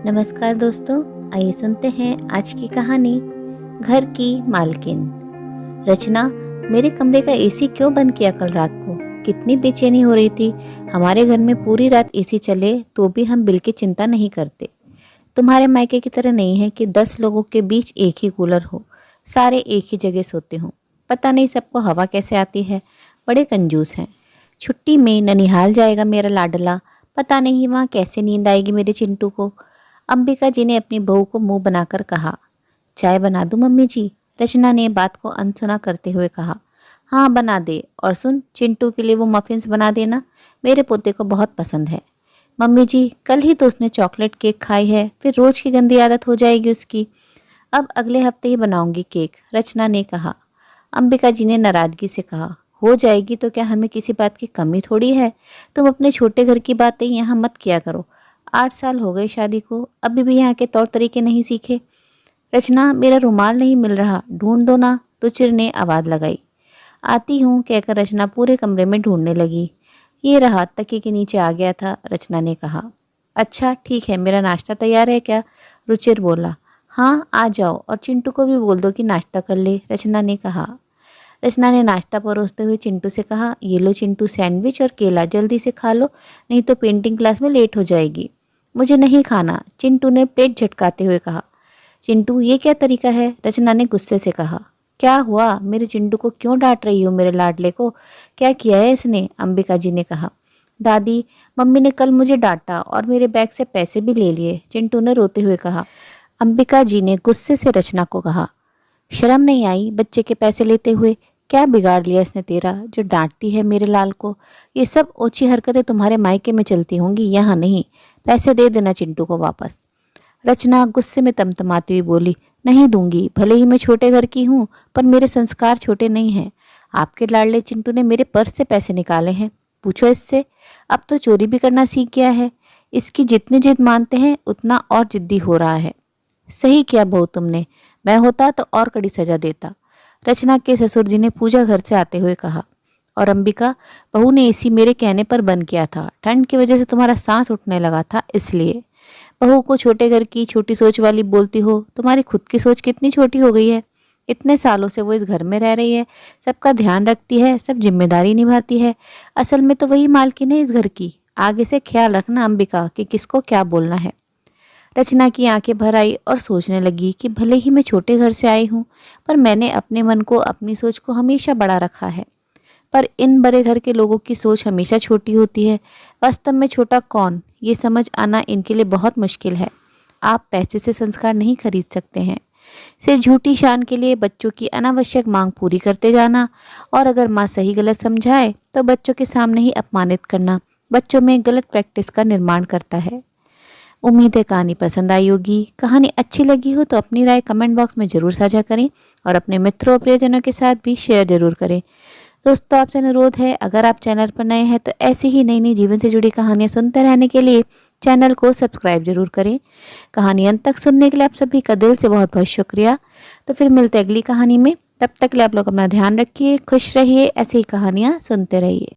नमस्कार दोस्तों, आइए सुनते हैं आज की कहानी घर की मालकिन। रचना। मेरे कमरे का एसी क्यों बंद किया कल रात को? कितनी बेचैनी हो रही थी। हमारे घर में पूरी रात एसी चले तो भी हम बिल की चिंता नहीं करते। तुम्हारे मायके की तरह नहीं है कि 10 लोगों के बीच एक ही कूलर हो, सारे एक ही जगह सोते हों। पता नहीं सबको हवा कैसे आती है। बड़े कंजूस हैं। छुट्टी में ननिहाल जाएगा मेरा लाडला, पता नहीं वहाँ कैसे नींद आएगी मेरे चिंटू को। अंबिका जी ने अपनी बहू को मुंह बनाकर कहा। चाय बना दूं मम्मी जी? रचना ने बात को अनसुना करते हुए कहा। हाँ बना दे, और सुन, चिंटू के लिए वो मफिन्स बना देना, मेरे पोते को बहुत पसंद है। मम्मी जी, कल ही तो उसने चॉकलेट केक खाई है, फिर रोज की गंदी आदत हो जाएगी उसकी। अब अगले हफ्ते ही बनाऊंगी केक, रचना ने कहा। अंबिका जी ने नाराजगी से कहा। हो जाएगी तो क्या हमें किसी बात की कमी थोड़ी है? तुम अपने छोटे घर की बातें यहाँ मत किया करो। 8 साल हो गए शादी को, अभी भी यहाँ के तौर तरीके नहीं सीखे। रचना, मेरा रुमाल नहीं मिल रहा, ढूंढ दो ना, रुचिर ने आवाज़ लगाई। आती हूँ कहकर रचना पूरे कमरे में ढूंढने लगी। ये रहा, तकिए के नीचे आ गया था, रचना ने कहा। अच्छा ठीक है, मेरा नाश्ता तैयार है क्या? रुचिर बोला। हाँ आ जाओ, और चिंटू को भी बोल दो कि नाश्ता कर ले, रचना ने कहा। रचना ने नाश्ता परोसते हुए चिंटू से कहा। ये लो चिंटू, सैंडविच और केला, जल्दी से खा लो, नहीं तो पेंटिंग क्लास में लेट हो जाएगी। मुझे नहीं खाना, चिंटू ने प्लेट झटकाते हुए कहा। चिंटू, ये क्या तरीका है? रचना ने गुस्से से कहा। क्या हुआ? मेरे चिंटू को क्यों डांट रही हो? मेरे लाडले को क्या किया है इसने? अंबिका जी ने कहा। दादी, मम्मी ने कल मुझे डांटा और मेरे बैग से पैसे भी ले लिए, चिंटू ने रोते हुए कहा। अंबिका जी ने गुस्से से रचना को कहा। शर्म नहीं आई बच्चे के पैसे लेते हुए? क्या बिगाड़ लिया इसने तेरा जो डांटती है मेरे लाल को? ये सब ओछी हरकतें तुम्हारे मायके में चलती होंगी, यहाँ नहीं। पैसे दे देना चिंटू को वापस। रचना गुस्से में तमतमाती हुई बोली। नहीं दूंगी, भले ही मैं छोटे घर की हूँ, पर मेरे संस्कार छोटे नहीं हैं। आपके लाडले चिंटू ने मेरे पर्स से पैसे निकाले हैं, पूछो इससे। अब तो चोरी भी करना सीख गया है। इसकी जितनी जिद मानते हैं उतना और जिद्दी हो रहा है। सही किया बहू तुमने, मैं होता तो और कड़ी सजा देता, रचना के ससुर जी ने पूजा घर से आते हुए कहा। और अंबिका, बहू ने एसी मेरे कहने पर बंद किया था, ठंड की वजह से तुम्हारा सांस उठने लगा था इसलिए। बहू को छोटे घर की छोटी सोच वाली बोलती हो, तुम्हारी खुद की सोच कितनी छोटी हो गई है। इतने सालों से वो इस घर में रह रही है, सबका ध्यान रखती है, सब जिम्मेदारी निभाती है। असल में तो वही मालकिन है इस घर की। आगे से ख्याल रखना अंबिका कि किसको क्या बोलना है। रचना की आंखें भर आई और सोचने लगी कि भले ही मैं छोटे घर से आई हूँ, पर मैंने अपने मन को, अपनी सोच को हमेशा बड़ा रखा है। पर इन बड़े घर के लोगों की सोच हमेशा छोटी होती है। वास्तव में छोटा कौन, ये समझ आना इनके लिए बहुत मुश्किल है। आप पैसे से संस्कार नहीं खरीद सकते हैं। सिर्फ झूठी शान के लिए बच्चों की अनावश्यक मांग पूरी करते जाना, और अगर माँ सही गलत समझाए तो बच्चों के सामने ही अपमानित करना बच्चों में गलत प्रैक्टिस का निर्माण करता है। उम्मीद है कहानी पसंद आई होगी। कहानी अच्छी लगी हो तो अपनी राय कमेंट बॉक्स में ज़रूर साझा करें, और अपने मित्रों और प्रियजनों के साथ भी शेयर जरूर करें। दोस्तों, आपसे अनुरोध है, अगर आप चैनल पर नए हैं तो ऐसी ही नई नई जीवन से जुड़ी कहानियां सुनते रहने के लिए चैनल को सब्सक्राइब जरूर करें। कहानी अंत तक सुनने के लिए आप सभी का दिल से बहुत बहुत शुक्रिया। तो फिर मिलते अगली कहानी में, तब तक के लिए आप लोग अपना ध्यान रखिए, खुश रहिए, ऐसी ही कहानियाँ सुनते रहिए।